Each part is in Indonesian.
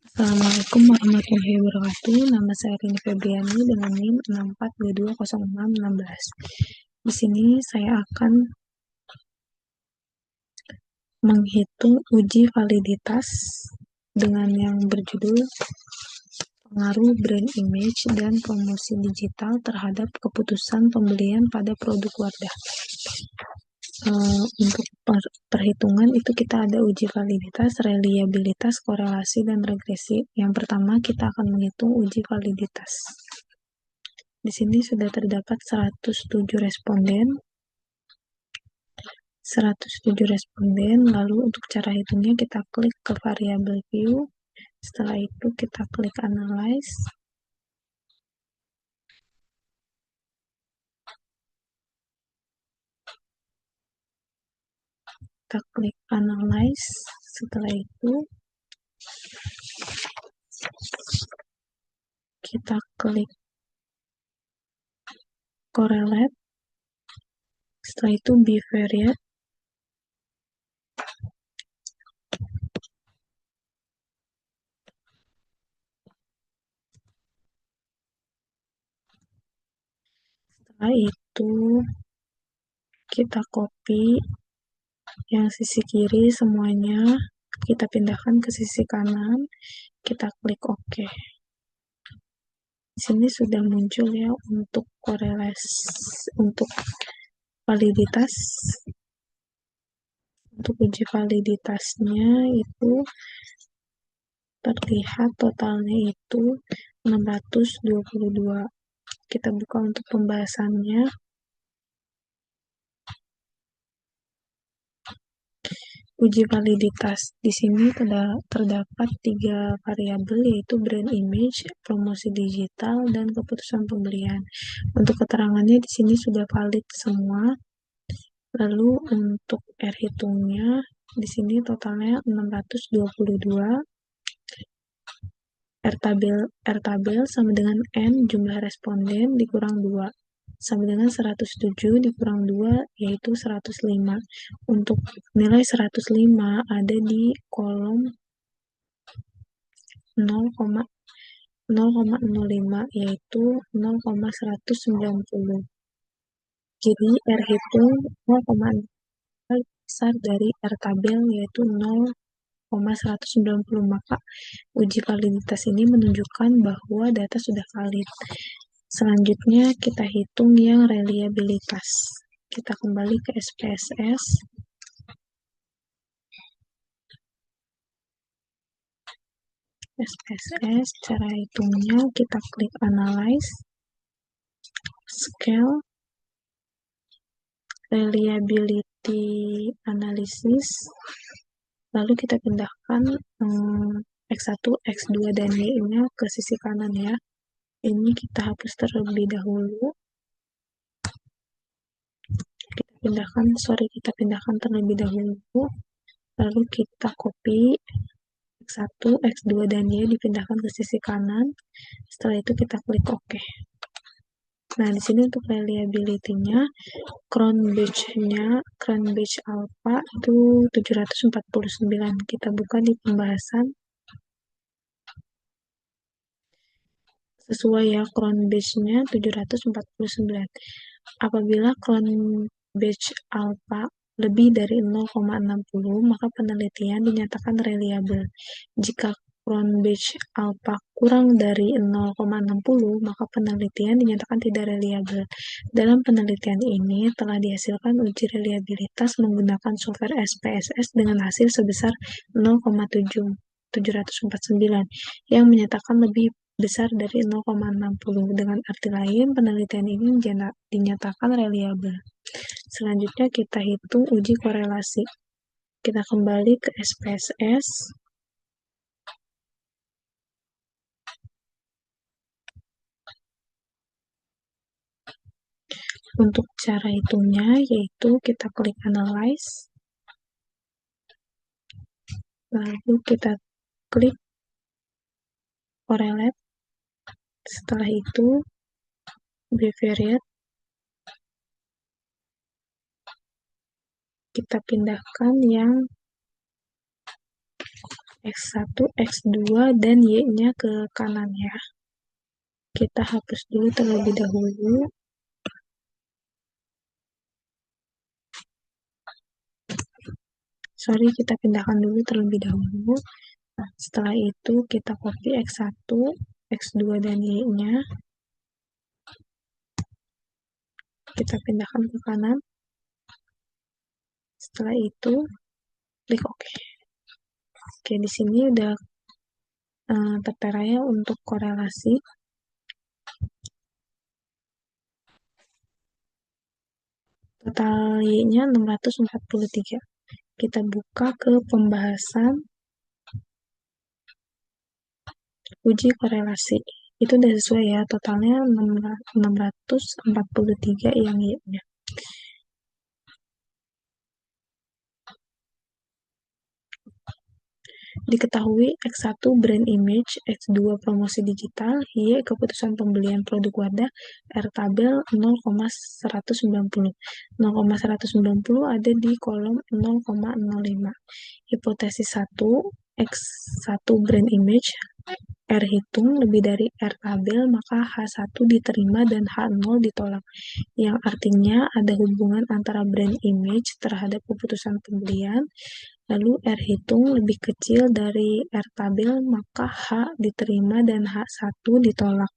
Assalamualaikum warahmatullahi wabarakatuh. Nama saya Rini Febriani dengan NIM 64220616. Di sini saya akan menghitung uji validitas dengan yang berjudul pengaruh brand image dan promosi digital terhadap keputusan pembelian pada produk Wardah. Untuk perhitungan itu kita ada uji validitas, reliabilitas, korelasi, dan regresi. Yang pertama kita akan menghitung uji validitas. Di sini sudah terdapat 107 responden. 107 responden, lalu untuk cara hitungnya kita klik ke variable view. Setelah itu kita klik analyze. Kita klik analyze. Setelah itu kita klik correlate. Setelah itu bivariate. Setelah itu kita copy yang sisi kiri semuanya, kita pindahkan ke sisi kanan, kita klik OK. Di sini sudah muncul ya untuk korelasi, untuk validitas. Untuk uji validitasnya itu terlihat totalnya itu 622. Kita buka untuk pembahasannya. Uji validitas. Di sini terdapat 3 variabel, yaitu brand image, promosi digital, dan keputusan pembelian. Untuk keterangannya di sini sudah valid semua. Lalu untuk R hitungnya di sini totalnya 622. R tabel sama dengan N jumlah responden dikurang 2 sama dengan 107 dikurang 2 yaitu 105. Untuk nilai 105 ada di kolom 0,05 yaitu 0,190. Jadi R hitung 0,0 besar dari R tabel yaitu 0,190, maka uji validitas ini menunjukkan bahwa data sudah valid. Selanjutnya kita hitung yang reliabilitas. Kita kembali ke SPSS. SPSS, cara hitungnya kita klik analyze, scale, reliability analysis, lalu kita pindahkan X1, X2, dan Y-nya ke sisi kanan ya. Ini kita hapus terlebih dahulu. Kita pindahkan terlebih dahulu. Lalu kita copy X1, X2, dan Y dipindahkan ke sisi kanan. Setelah itu kita klik OK. Nah, di sini untuk reliability-nya, Cronbridge Alpha itu 749. Kita buka di pembahasan. Sesuai ya, Cronbridge-nya 749. Apabila Cronbridge Alpha lebih dari 0,60, maka penelitian dinyatakan reliable. Jika Cronbridge Alpha kurang dari 0,60, maka penelitian dinyatakan tidak reliable. Dalam penelitian ini telah dihasilkan uji reliabilitas menggunakan software SPSS dengan hasil sebesar 0,749 yang menyatakan lebih besar dari 0,60. Dengan arti lain, penelitian ini dinyatakan reliable. Selanjutnya kita hitung uji korelasi. Kita kembali ke SPSS. Untuk cara hitungnya yaitu kita klik analyze, lalu kita klik correlate. Setelah itu bivariate, kita pindahkan yang X1, X2, dan Y-nya ke kanan ya. Kita hapus dulu terlebih dahulu. Sorry, kita pindahkan dulu terlebih dahulu. Nah, setelah itu kita copy X1, X2, dan Y-nya. Kita pindahkan ke kanan. Setelah itu, klik OK. Oke, di sini udah tertera ya untuk korelasi. Total Y-nya 643. Kita buka ke pembahasan uji korelasi. Itu udah sesuai ya, totalnya 643 yang Y-nya. Diketahui X1 brand image, X2 promosi digital, Y keputusan pembelian produk wadah, R tabel 0,190. 0,190 ada di kolom 0,05. Hipotesis 1, X1 brand image, R hitung lebih dari R tabel, maka H1 diterima dan H0 ditolak. Yang artinya ada hubungan antara brand image terhadap keputusan pembelian. Lalu R hitung lebih kecil dari R tabel, maka H diterima dan H1 ditolak.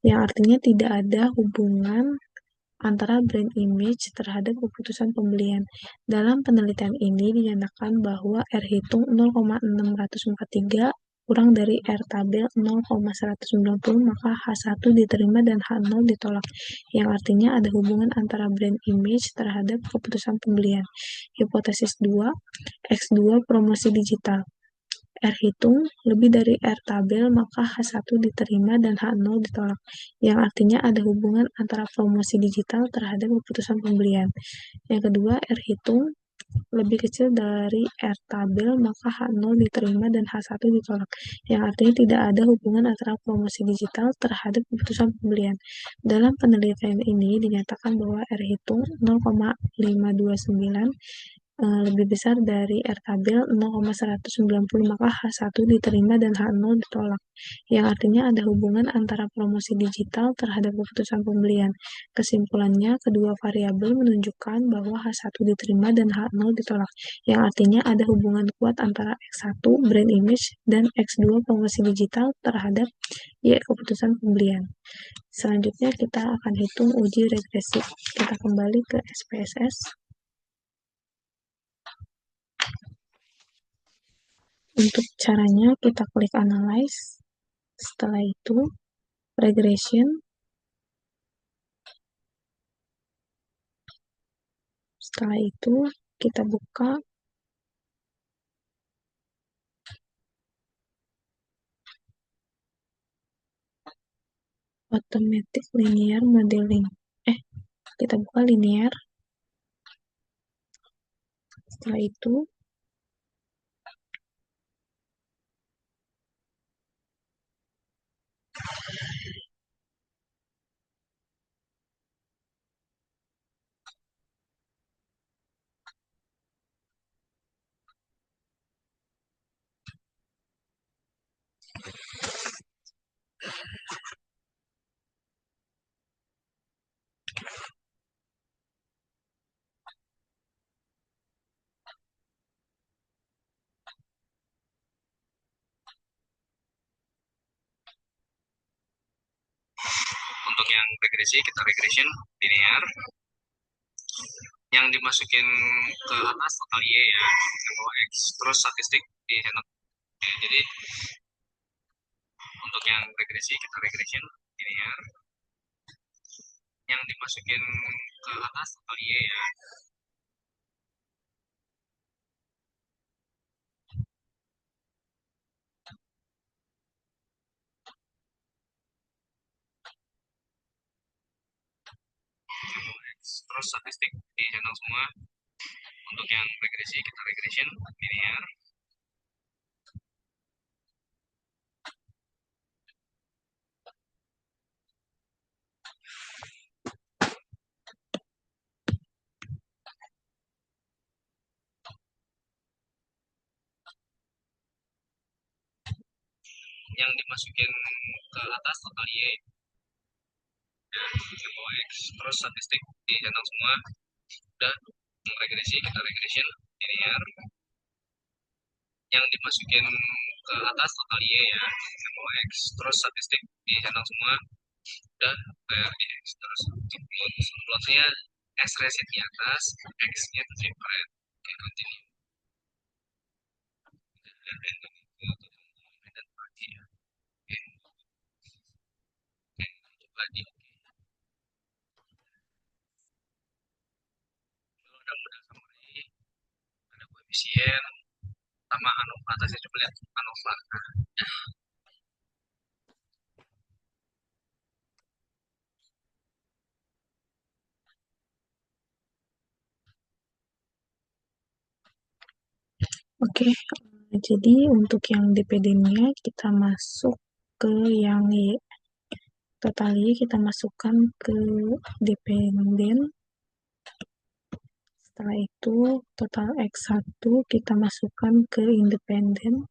Yang artinya tidak ada hubungan antara brand image terhadap keputusan pembelian. Dalam penelitian ini dinyatakan bahwa R hitung 0,643 kurang dari R tabel 0,190, maka H1 diterima dan H0 ditolak. Yang artinya ada hubungan antara brand image terhadap keputusan pembelian. Hipotesis 2, X2 promosi digital. R hitung lebih dari R tabel, maka H1 diterima dan H0 ditolak. Yang artinya ada hubungan antara promosi digital terhadap keputusan pembelian. Yang kedua, R hitung lebih kecil dari R tabel, maka H0 diterima dan H1 ditolak. Yang artinya tidak ada hubungan antara promosi digital terhadap keputusan pembelian. Dalam penelitian ini dinyatakan bahwa R hitung 0,529 lebih besar dari R tabel 0,190, maka H1 diterima dan H0 ditolak. Yang artinya ada hubungan antara promosi digital terhadap keputusan pembelian. Kesimpulannya, kedua variabel menunjukkan bahwa H1 diterima dan H0 ditolak. Yang artinya ada hubungan kuat antara X1 brand image dan X2 promosi digital terhadap Y keputusan pembelian. Selanjutnya kita akan hitung uji regresi. Kita kembali ke SPSS. Untuk caranya kita klik analyze, setelah itu regression, setelah itu kita buka automatic linear modeling. Kita buka linear, setelah itu untuk yang regresi kita regression linear, yang dimasukin ke atas total Y ya, yang bawah X, terus statistik di channel. Jadi untuk yang regresi kita regression linear, yang dimasukin ke atas total Y ya. Terus statistik di channel semua. Untuk yang regresi kita regression linear, yang dimasukin ke atas total Y ya, ke bawah X. Terus statistik dicetak semua. Udah regresi, kita regression linear. Yang dimasukin ke atas total Y ya, ke bawah X. Terus statistik dicetak semua. Udah kayak di X. Terus plotnya S resit di atas, X-nya itu separate. Oke, continue. Dan dan pagi ya. Oke, oke, coba di ada model summary, ada koefisien, sama ANOVA. Atasnya coba lihat ANOVA. Oke, jadi untuk yang DPD-nya kita masuk ke yang Y. Total Y kita masukkan ke dependen. Setelah itu total X1 kita masukkan ke independen.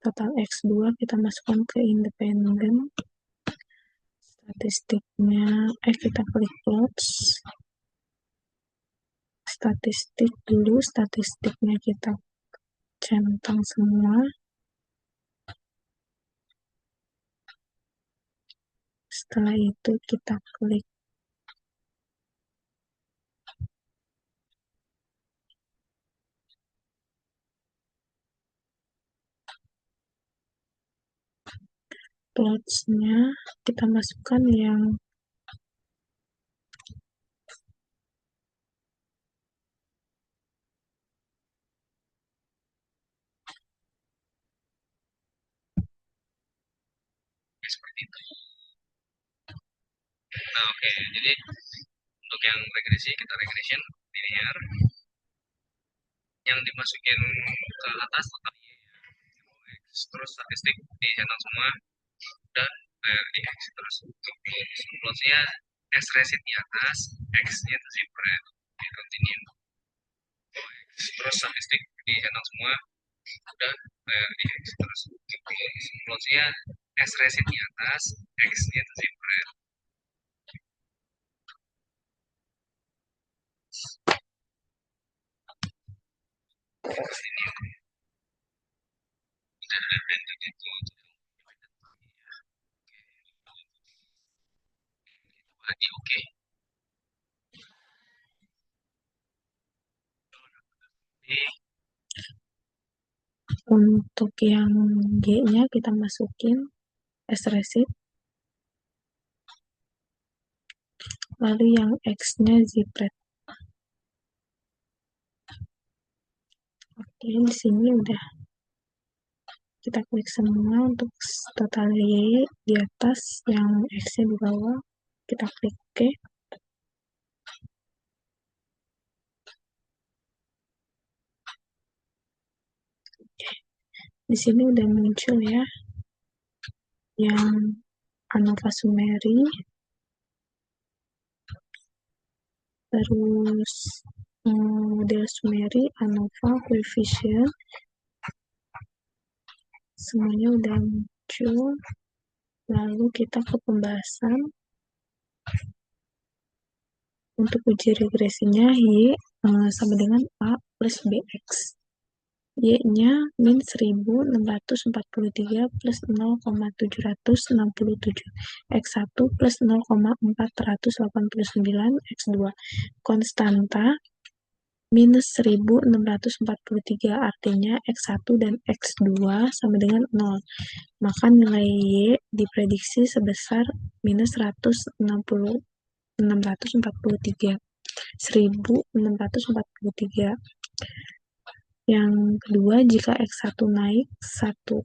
Total X2 kita masukkan ke independen. Statistiknya, kita klik plots. Statistik dulu, statistiknya kita centang semua. Setelah itu kita klik plots-nya, kita masukkan yang seperti itu. Nah, oke. Jadi untuk yang regresi kita regression linear. Yang dimasukin ke atas total Y ya, X. Terus statistik dicetak semua. Udah kayak di X. Terus untuk plotnya S resit di atas, X-nya itu separate. Oke, continue. Terus statistik dicetak semua. Udah kayak di X. Terus plotnya S resit di atas, X-nya itu separate. Continue. Tidak ada bentuk itu. Lagi oke. untuk yang G-nya kita masukin S resit. Lalu yang X-nya zipred. Oke, di sini udah kita klik semua untuk total Y di atas, yang X-nya di bawah. Kita klik OK. Di sini udah muncul ya yang ANOVA summary, terus model summary, ANOVA, coefficient, semuanya udah muncul. Lalu kita ke pembahasan. Untuk uji regresinya Y sama dengan A plus BX. Y-nya min 1643 plus 0,767. X1 plus 0,489. X2. Konstanta minus 1643, artinya X1 dan X2 sama dengan 0. Maka nilai Y diprediksi sebesar minus 1643. Yang kedua, jika X1 naik satu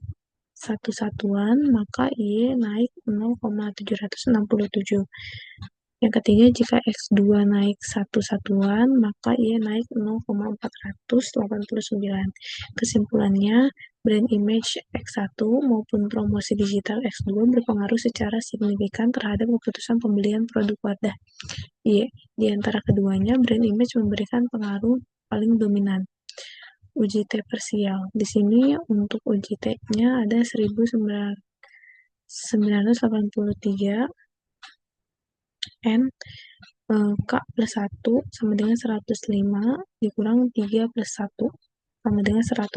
satuan, maka Y naik 0,767. Yang ketiga, jika X2 naik satu satuan, maka Y naik 0,489. Kesimpulannya, brand image X1 maupun promosi digital X2 berpengaruh secara signifikan terhadap keputusan pembelian produk wadah. Y. Di antara keduanya, brand image memberikan pengaruh paling dominan. Uji T parsial. Di sini untuk uji T-nya ada 1983 N K plus 1 sama dengan 105 dikurang 3 plus 1 sama dengan 101.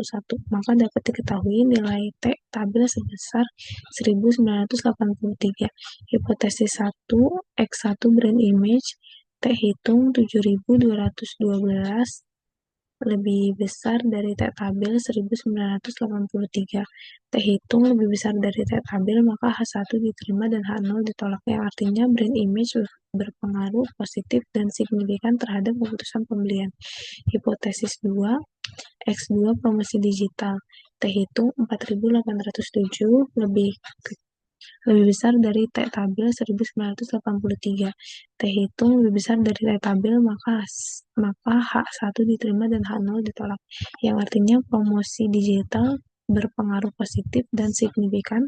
Maka dapat diketahui nilai T tabel sebesar 1983. Hipotesis 1, X1 brand image, T hitung 7212 lebih besar dari T tabel 1983. T hitung lebih besar dari T tabel, maka H1 diterima dan H0 ditolak. Yang artinya brand image berpengaruh positif dan signifikan terhadap keputusan pembelian. Hipotesis 2, X2 promosi digital. T hitung 4807 lebih besar dari T tabel 1983. T hitung lebih besar dari T tabel, maka H1 diterima dan H0 ditolak. Yang artinya promosi digital berpengaruh positif dan signifikan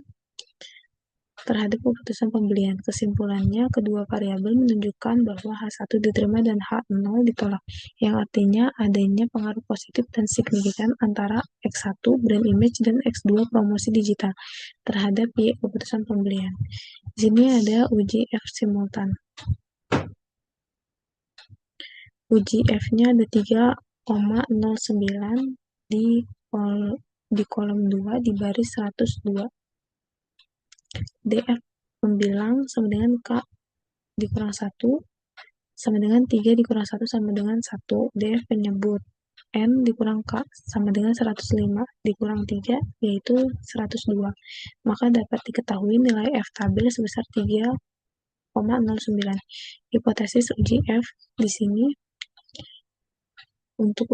terhadap keputusan pembelian. Kesimpulannya, kedua variabel menunjukkan bahwa H1 diterima dan H0 ditolak, yang artinya adanya pengaruh positif dan signifikan antara X1 brand image dan X2 promosi digital terhadap Y keputusan pembelian. Di sini ada uji F simultan. Uji F-nya ada 3,09 di kolom 2 di baris 102. DF pembilang sama dengan K dikurang 1 sama dengan 3 dikurang 1 sama dengan 1. DF penyebut N dikurang K sama dengan 105 dikurang 3 yaitu 102. Maka dapat diketahui nilai F tabel sebesar 3,09. Hipotesis uji F di sini untuk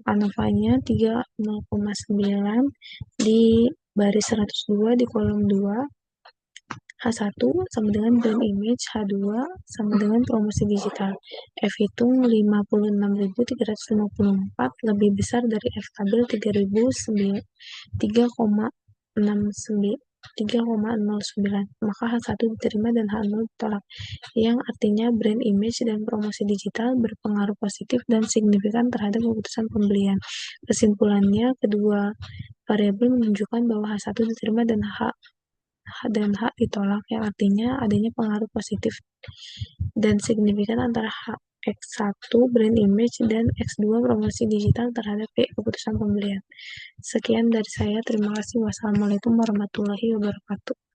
ANOVA-nya 3,09 di baris 102 di kolom 2. H1 sama dengan brand image, H2 sama dengan promosi digital. F hitung 56.354 lebih besar dari F tabel 3,09, maka H1 diterima dan H0 ditolak, yang artinya brand image dan promosi digital berpengaruh positif dan signifikan terhadap keputusan pembelian. Kesimpulannya, kedua variabel menunjukkan bahwa H1 diterima dan H ditolak, yang artinya adanya pengaruh positif dan signifikan antara X1 brand image dan X2 promosi digital terhadap keputusan pembelian. Sekian dari saya, terima kasih. Wassalamualaikum warahmatullahi wabarakatuh.